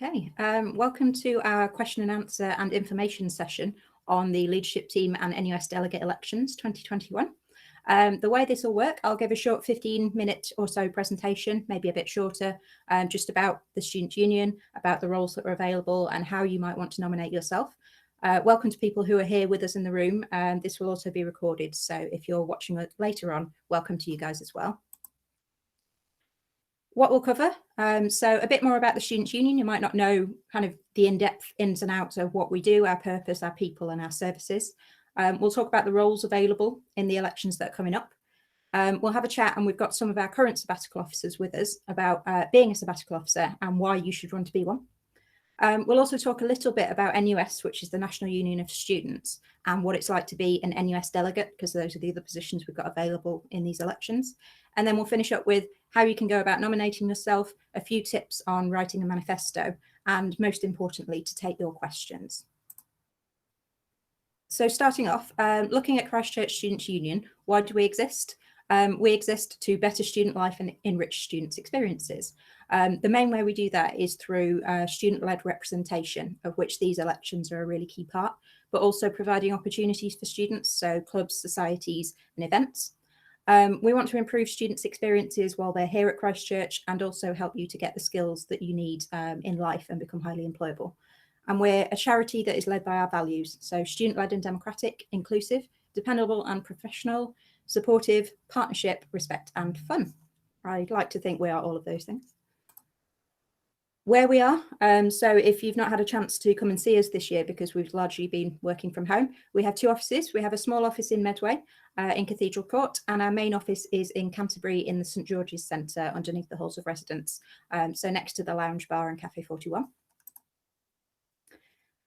Okay, welcome to our question and answer and information session on the leadership team and NUS delegate elections 2021. The way this will work, I'll give a short 15-minute or so presentation, maybe a bit shorter, just about the Students' Union, about the roles that are available and how you might want to nominate yourself. Welcome to people who are here with us in the room. This will also be recorded, so if you're watching it later on, welcome to you guys as well. What we'll cover, so a bit more about the Students' Union. You might not know kind of the in-depth ins and outs of what we do, our purpose, our people and our services. We'll talk about the roles available in the elections that are coming up. We'll have a chat, and we've got some of our current sabbatical officers with us about being a sabbatical officer and why you should run to be one. We'll also talk a little bit about NUS, which is the National Union of Students, and what it's like to be an NUS delegate, because those are the other positions we've got available in these elections. And then we'll finish up with how you can go about nominating yourself, a few tips on writing a manifesto, and most importantly, to take your questions. So starting off, looking at Christchurch Students' Union, why do we exist? We exist to better student life and enrich students' experiences. The main way we do that is through student-led representation, of which these elections are a really key part, but also providing opportunities for students, so clubs, societies and events. We want to improve students' experiences while they're here at Christchurch and also help you to get the skills that you need in life and become highly employable. And we're a charity that is led by our values, so student-led and democratic, inclusive, dependable and professional, supportive, partnership, respect and fun. I'd like to think we are all of those things. Where we are, so if you've not had a chance to come and see us this year because we've largely been working from home, we have two offices. We have a small office in Medway in Cathedral Court, and our main office is in Canterbury in the St George's Centre underneath the Halls of Residence, so next to the Lounge Bar and Cafe 41.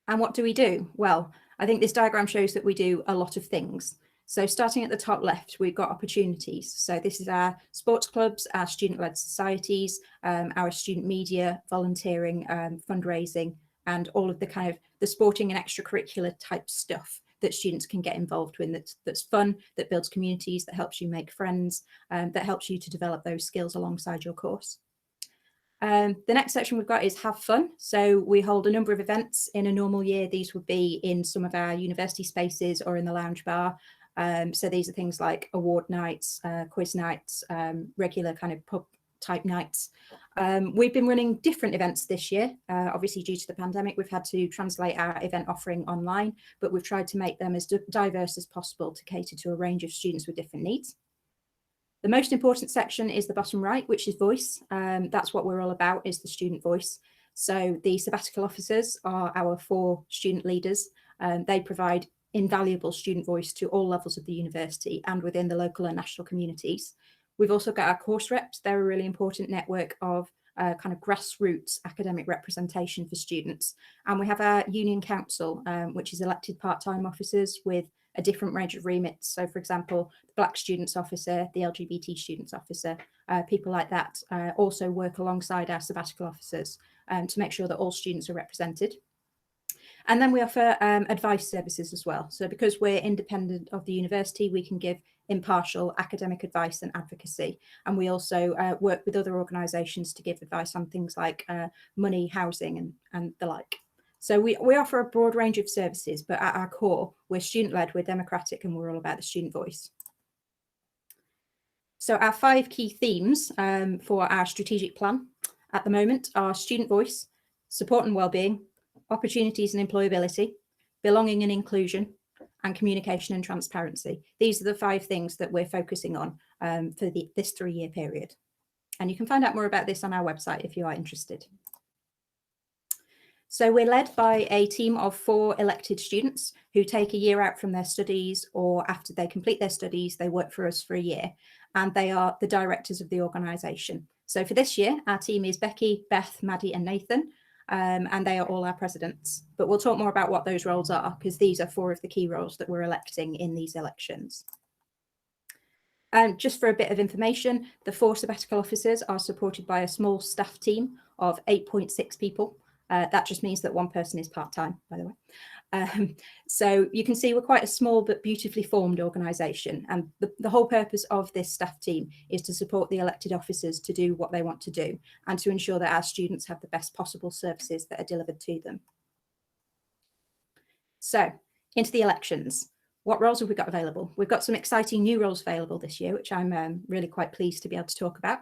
And what do we do? Well, I think this diagram shows that we do a lot of things. So starting at the top left, we've got opportunities. So this is our sports clubs, our student-led societies, our student media, volunteering, fundraising, and all of the kind of the sporting and extracurricular type stuff that students can get involved with, that's fun, that builds communities, that helps you make friends, that helps you to develop those skills alongside your course. The next section we've got is have fun. So we hold a number of events in a normal year. These would be in some of our university spaces or in the lounge bar. So these are things like award nights, quiz nights, regular kind of pub type nights. We've been running different events this year. Obviously, due to the pandemic, we've had to translate our event offering online, but we've tried to make them as diverse as possible to cater to a range of students with different needs. The most important section is the bottom right, which is voice. That's what we're all about, is the student voice. So the sabbatical officers are our 4 student leaders. They provide invaluable student voice to all levels of the university and within the local and national communities. We've also got our course reps. They're a really important network of kind of grassroots academic representation for students. And we have our union council, which is elected part-time officers with a different range of remits. So for example, the Black students officer, the LGBT students officer, people like that also work alongside our sabbatical officers to make sure that all students are represented. And then we offer advice services as well. So because we're independent of the university, we can give impartial academic advice and advocacy. And we also work with other organisations to give advice on things like money, housing and the like. So we offer a broad range of services, but at our core, we're student-led, we're democratic, and we're all about the student voice. So our 5 key themes for our strategic plan at the moment are student voice, support and wellbeing, opportunities and employability, belonging and inclusion, and communication and transparency. These are the 5 things that we're focusing on for this 3-year period. And you can find out more about this on our website if you are interested. So we're led by a team of 4 elected students who take a year out from their studies, or after they complete their studies, they work for us for a year, and they are the directors of the organisation. So for this year, our team is Becky, Beth, Maddie and Nathan, and they are all our presidents. But we'll talk more about what those roles are, because these are 4 of the key roles that we're electing in these elections. And just for a bit of information, the 4 sabbatical officers are supported by a small staff team of 8.6 people. That just means that 1 person is part-time, by the way. So you can see we're quite a small but beautifully formed organisation, and the whole purpose of this staff team is to support the elected officers to do what they want to do and to ensure that our students have the best possible services that are delivered to them. So into the elections. What roles have we got available? We've got some exciting new roles available this year, which I'm really quite pleased to be able to talk about.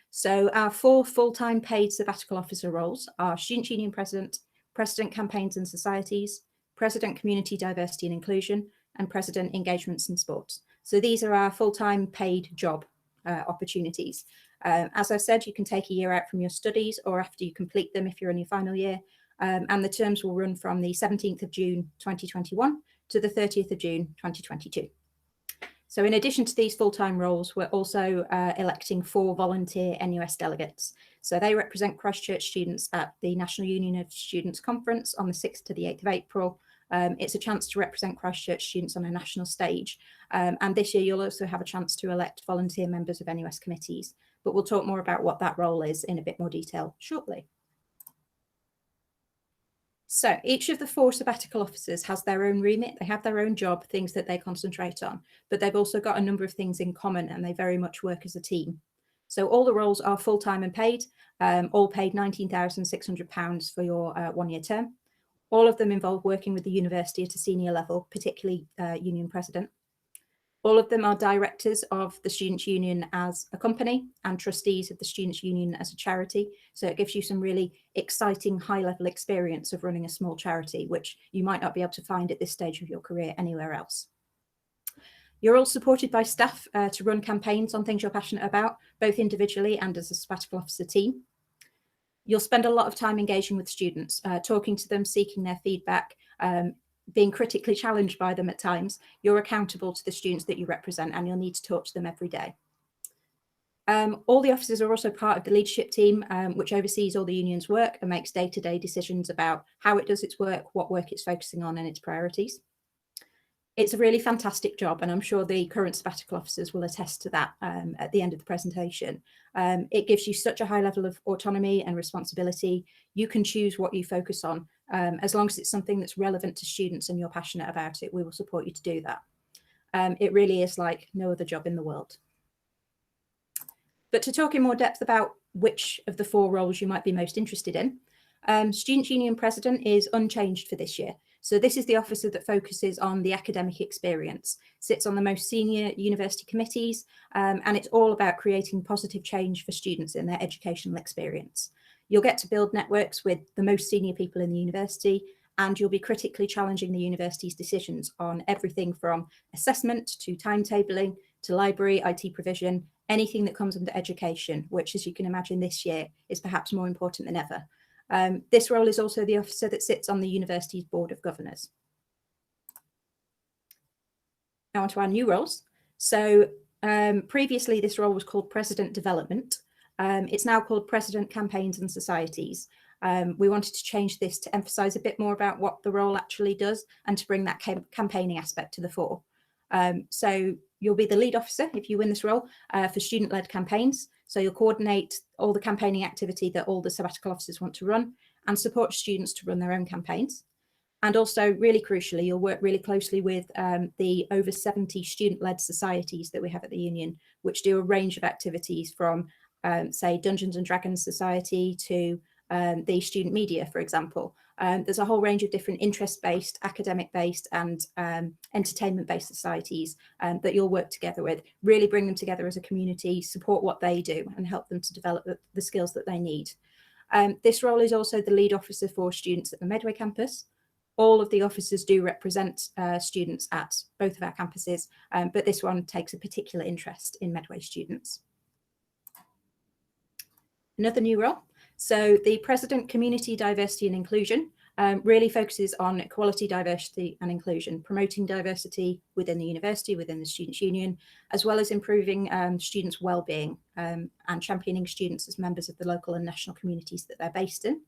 So our 4 full-time paid sabbatical officer roles are Student Union President, President Campaigns and Societies, President Community Diversity and Inclusion, and President Engagements and Sports. So these are our full-time paid job opportunities. As I said, you can take a year out from your studies or after you complete them if you're in your final year, and the terms will run from the 17th of June 2021 to the 30th of June 2022. So in addition to these full-time roles, we're also electing 4 volunteer NUS delegates. So they represent Christchurch students at the National Union of Students Conference on the 6th to the 8th of April. It's a chance to represent Christchurch students on a national stage. And this year you'll also have a chance to elect volunteer members of NUS committees. But we'll talk more about what that role is in a bit more detail shortly. So each of the 4 sabbatical officers has their own remit. They have their own job, things that they concentrate on, but they've also got a number of things in common and they very much work as a team. So all the roles are full-time and paid, all paid £19,600 for your 1-year term. All of them involve working with the university at a senior level, particularly union president. All of them are directors of the Students' Union as a company and trustees of the Students' Union as a charity. So it gives you some really exciting high-level experience of running a small charity, which you might not be able to find at this stage of your career anywhere else. You're all supported by staff to run campaigns on things you're passionate about, both individually and as a sabbatical officer team. You'll spend a lot of time engaging with students, talking to them, seeking their feedback, being critically challenged by them at times. You're accountable to the students that you represent and you'll need to talk to them every day. All the officers are also part of the leadership team, which oversees all the union's work and makes day-to-day decisions about how it does its work, what work it's focusing on and its priorities. It's a really fantastic job, and I'm sure the current sabbatical officers will attest to that at the end of the presentation. It gives you such a high level of autonomy and responsibility. You can choose what you focus on. As long as it's something that's relevant to students and you're passionate about it, we will support you to do that. It really is like no other job in the world. But to talk in more depth about which of the 4 roles you might be most interested in, Student Union President is unchanged for this year. So this is the officer that focuses on the academic experience, sits on the most senior university committees, and it's all about creating positive change for students in their educational experience. You'll get to build networks with the most senior people in the university, and you'll be critically challenging the university's decisions on everything from assessment to timetabling to library, IT provision, anything that comes under education, which, as you can imagine, this year is perhaps more important than ever. This role is also the officer that sits on the university's Board of Governors. Now onto our new roles. So previously this role was called President Development. It's now called President Campaigns and Societies. We wanted to change this to emphasise a bit more about what the role actually does and to bring that campaigning aspect to the fore. So you'll be the lead officer if you win this role for student-led campaigns. So you'll coordinate all the campaigning activity that all the sabbatical officers want to run and support students to run their own campaigns. And also, really crucially, you'll work really closely with the over 70 student-led societies that we have at the union, which do a range of activities from, say, Dungeons and Dragons Society to the student media, for example. There's a whole range of different interest-based, academic-based and entertainment-based societies that you'll work together with, really bring them together as a community, support what they do and help them to develop the skills that they need. This role is also the lead officer for students at the Medway campus. All of the officers do represent students at both of our campuses, but this one takes a particular interest in Medway students. Another new role. So the President Community Diversity and Inclusion really focuses on equality, diversity and inclusion, promoting diversity within the university, within the Students' Union, as well as improving students' well-being and championing students as members of the local and national communities that they're based in.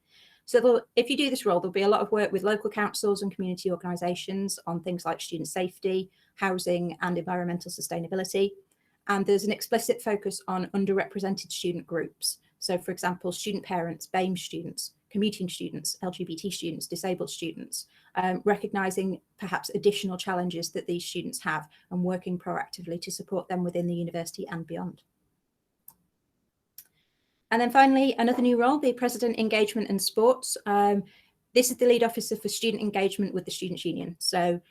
So if you do this role, there'll be a lot of work with local councils and community organisations on things like student safety, housing and environmental sustainability. And there's an explicit focus on underrepresented student groups. So, for example, student parents, BAME students, commuting students, LGBT students, disabled students, recognising perhaps additional challenges that these students have and working proactively to support them within the university and beyond. And then finally, another new role, the President Engagement and Sports. This is the lead officer for student engagement with the Students' Union. So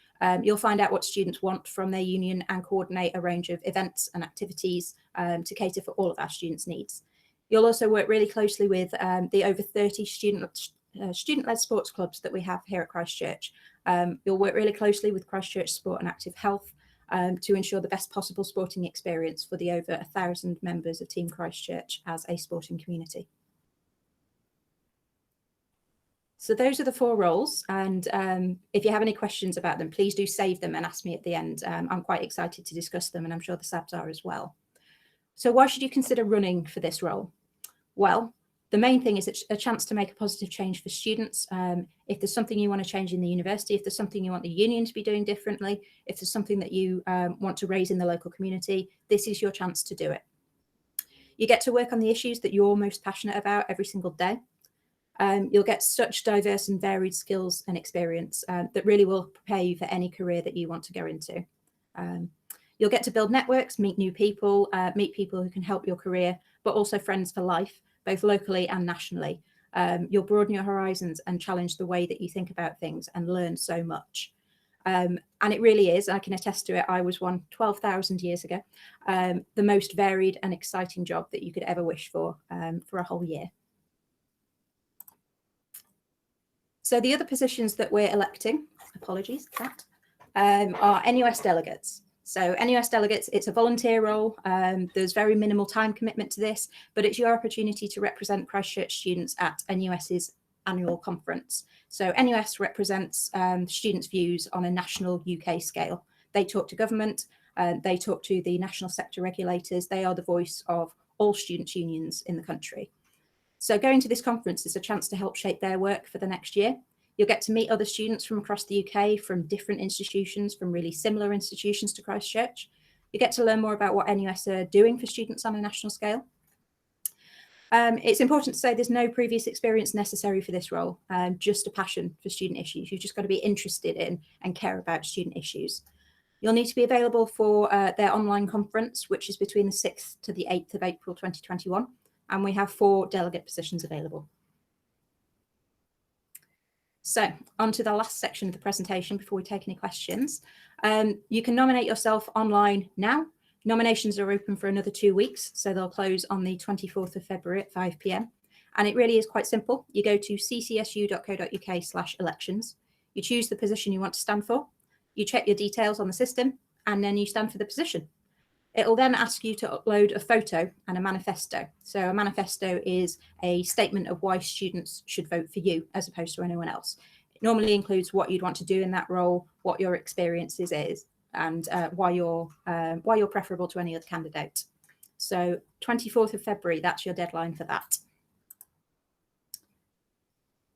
you'll find out what students want from their union and coordinate a range of events and activities to cater for all of our students' needs. You'll also work really closely with the over 30 student-led sports clubs that we have here at Christchurch. You'll work really closely with Christchurch Sport and Active Health to ensure the best possible sporting experience for the over 1,000 members of Team Christchurch as a sporting community. So those are the 4 roles, and if you have any questions about them, please do save them and ask me at the end. I'm quite excited to discuss them, and I'm sure the SABs are as well. So why should you consider running for this role? Well, the main thing is a chance to make a positive change for students. If there's something you want to change in the university, if there's something you want the union to be doing differently, if there's something that you want to raise in the local community, this is your chance to do it. You get to work on the issues that you're most passionate about every single day. You'll get such diverse and varied skills and experience that really will prepare you for any career that you want to go into. You'll get to build networks, meet new people, meet people who can help your career, but also friends for life, both locally and nationally. You'll broaden your horizons and challenge the way that you think about things and learn so much. And it really is, I can attest to it, I was one 12,000 years ago, the most varied and exciting job that you could ever wish for a whole year. So the other positions that we're electing, apologies, Kat, are NUS Delegates. So NUS Delegates, it's a volunteer role. There's very minimal time commitment to this, but it's your opportunity to represent Christchurch students at NUS's annual conference. So NUS represents students' views on a national UK scale. They talk to government, they talk to the national sector regulators. They are the voice of all students' unions in the country. So going to this conference is a chance to help shape their work for the next year. You'll get to meet other students from across the UK, from different institutions, from really similar institutions to Christchurch. You get to learn more about what NUS are doing for students on a national scale. It's important to say there's no previous experience necessary for this role, just a passion for student issues. You've just got to be interested in and care about student issues. You'll need to be available for their online conference, which is between the 6th to the 8th of April 2021. And we have 4 delegate positions available. So on to the last section of the presentation before we take any questions. You can nominate yourself online now. Nominations are open for another 2 weeks, so they'll close on the 24th of February at 5 p.m. And it really is quite simple. You go to ccsu.co.uk/elections. You choose the position you want to stand for. You check your details on the system, and then you stand for the position. It'll then ask you to upload a photo and a manifesto. So a manifesto is a statement of why students should vote for you as opposed to anyone else. It normally includes what you'd want to do in that role, what your experiences is, and why you're preferable to any other candidate. So 24th of February, that's your deadline for that.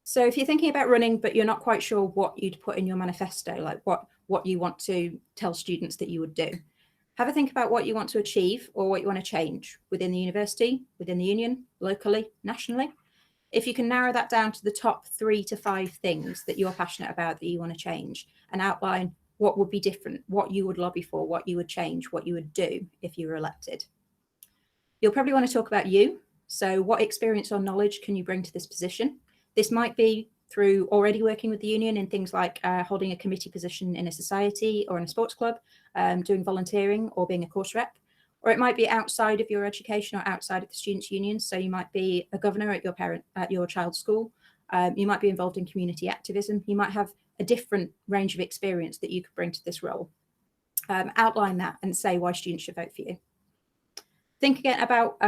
So if you're thinking about running, but you're not quite sure what you'd put in your manifesto, like what you want to tell students that you would do, have a think about what you want to achieve or what you want to change within the university, within the union, locally, nationally. If you can narrow that down to the top 3 to 5 things that you're passionate about that you want to change, and outline what would be different, what you would lobby for, what you would change, what you would do if you were elected. You'll probably want to talk about you. So what experience or knowledge can you bring to this position? This might be through already working with the union in things like holding a committee position in a society or in a sports club, doing volunteering or being a course rep, or it might be outside of your education or outside of the students' union. So you might be a governor at your child's school. You might be involved in community activism. You might have a different range of experience that you could bring to this role. Outline that and say why students should vote for you. Think again about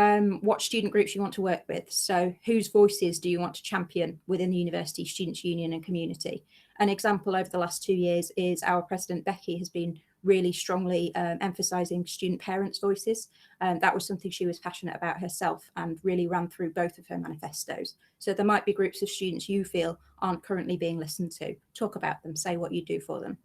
what student groups you want to work with. So whose voices do you want to champion within the university, students' union and community? An example over the last 2 years is our president, Becky, has been really strongly emphasising student parents' voices. That was something she was passionate about herself and really ran through both of her manifestos. So there might be groups of students you feel aren't currently being listened to. Talk about them, say what you do for them.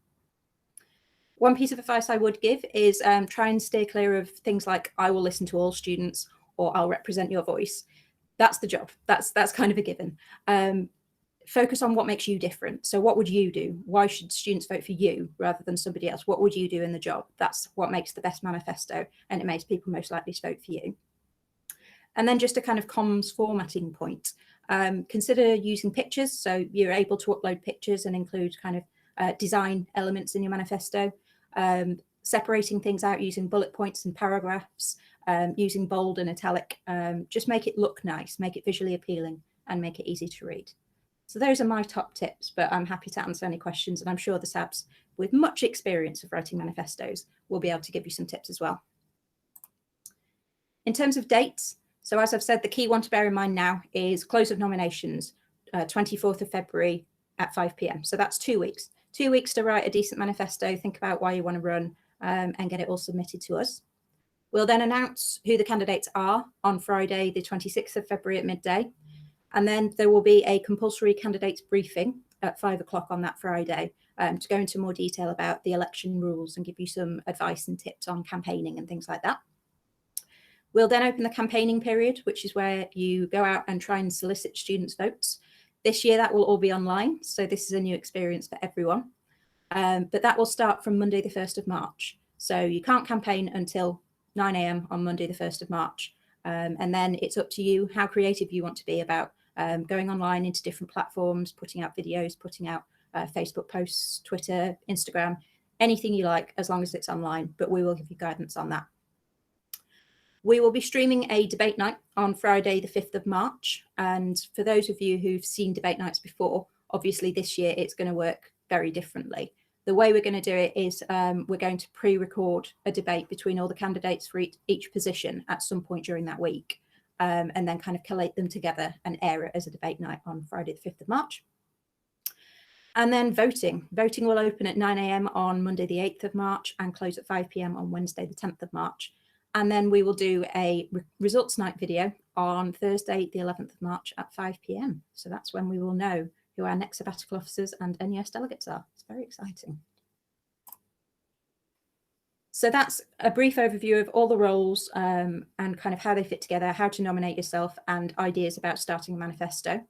One piece of advice I would give is try and stay clear of things like, I will listen to all students, or I'll represent your voice. That's the job. That's kind of a given. Focus on what makes you different. So what would you do? Why should students vote for you rather than somebody else? What would you do in the job? That's what makes the best manifesto, and it makes people most likely to vote for you. And then just a kind of comms formatting point. Consider using pictures. So you're able to upload pictures and include kind of design elements in your manifesto. Separating things out using bullet points and paragraphs, using bold and italic. Just make it look nice, make it visually appealing, and make it easy to read. So those are my top tips, but I'm happy to answer any questions, and I'm sure the SABs with much experience of writing manifestos will be able to give you some tips as well. In terms of dates, so as I've said, the key one to bear in mind now is close of nominations, 24th of February at 5 p.m. So that's 2 weeks. 2 weeks to write a decent manifesto, think about why you want to run, and get it all submitted to us. We'll then announce who the candidates are on Friday, the 26th of February at midday. And then there will be a compulsory candidates briefing at 5 o'clock on that Friday to go into more detail about the election rules and give you some advice and tips on campaigning and things like that. We'll then open the campaigning period, which is where you go out and try and solicit students' votes. This year, that will all be online. So this is a new experience for everyone. But that will start from Monday, the 1st of March. So you can't campaign until 9 a.m. on Monday, the 1st of March. And then it's up to you how creative you want to be about going online into different platforms, putting out videos, putting out Facebook posts, Twitter, Instagram, anything you like, as long as it's online, but we will give you guidance on that. We will be streaming a debate night on Friday, the 5th of March. And for those of you who've seen debate nights before, obviously this year it's going to work very differently. The way we're going to do it is we're going to pre-record a debate between all the candidates for each position at some point during that week, and then kind of collate them together and air it as a debate night on Friday, the 5th of March. And then voting. Voting will open at 9 a.m. on Monday, the 8th of March and close at 5 p.m. on Wednesday, the 10th of March. And then we will do a results night video on Thursday, the 11th of March at 5 p.m. So that's when we will know who our next sabbatical officers and NUS delegates are. It's very exciting. So that's a brief overview of all the roles and kind of how they fit together, how to nominate yourself, and ideas about starting a manifesto.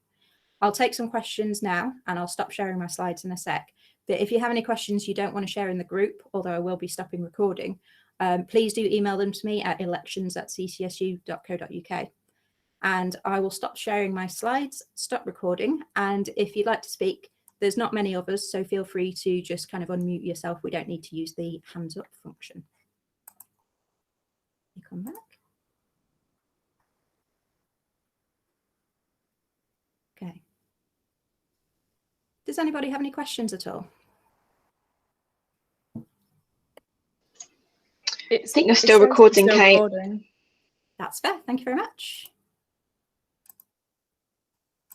I'll take some questions now and I'll stop sharing my slides in a sec. But if you have any questions you don't want to share in the group, although I will be stopping recording, please do email them to me at elections@ccsu.co.uk. And I will stop sharing my slides, stop recording. And if you'd like to speak, there's not many of us, so feel free to just kind of unmute yourself. We don't need to use the hands up function. You come back. Okay. Does anybody have any questions at all? I think you're still recording, Kate. That's fair. Thank you very much.